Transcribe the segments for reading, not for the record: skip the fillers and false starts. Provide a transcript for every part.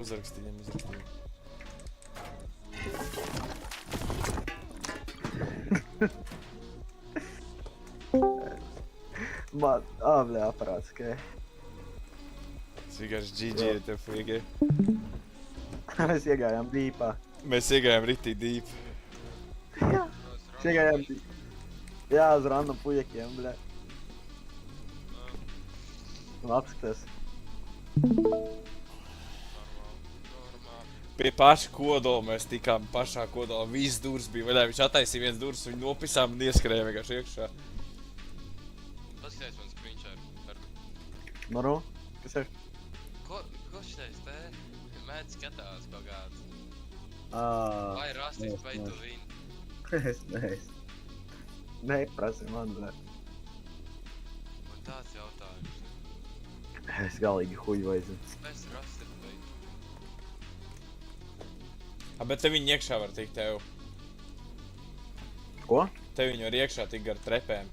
Uzrakstīju. Man, bļā, aparāts, okei. Tas vienkārši GG ir tev fuigi. Mēs iegājām dīpā. Mēs iegājām ritī deep. Mēs iegājām dīpā. Jā, uz random puļekiem, bļā. Un apskatās. Pie paša kodola mēs tikām pašā kodolā. Viss durs bija vaļā. Viņš attaisīja viens durs, viņu nopisām un ieskrēja vienkārši iekšā. Paskaties man screenshot. Nu, kas ir? Ko šitais te? Mēdz skatās kaut kāds. Vai rastis, vai tu vini? Es neprasi man, bļā. Man tāds jautājums. Es galīgi huju vajadzinu. Es rastis, vai tu? Bet te viņi iekšā var tikt tev. Ko? Te viņi var iekšā tikt gar trepēm.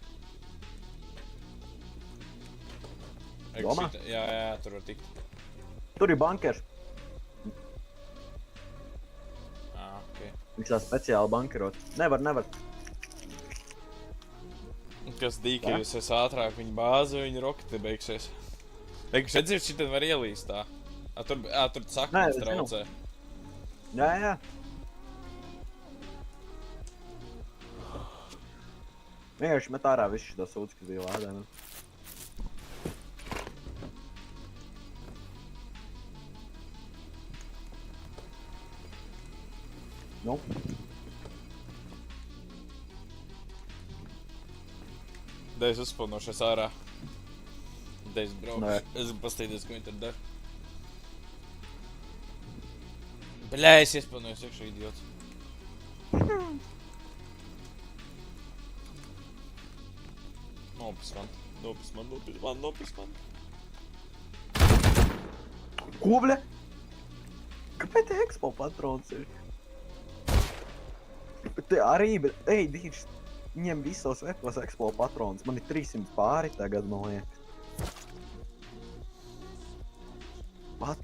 Domā? Jā, tur var tikt. Tur ir bankers. Okay. Viņš tā speciāli bankerot. Nevar. Kas dīka, jūs esat ātrāk viņa bāze, viņa roketi beigsies. Vienkārši redzēt, šitien var ielīst tā. Tur saknes traucē. Jā. Vienkārši met ārā visu šito sūdzi, kas bija lādē. Nu. Da es uzspilnošos ārā. Da es braukšu. Nē. Es pastīties, ko viņi tur dara. Bļā, es iespilnojos iekšā, idiots. Nopis man. Ko, bļa? Kāpēc te expo patrons ir? Te arī, bet, ej, dīvs, ņem visos vekos expo patrons. Man ir 300 pāri tagad, man liekas. What?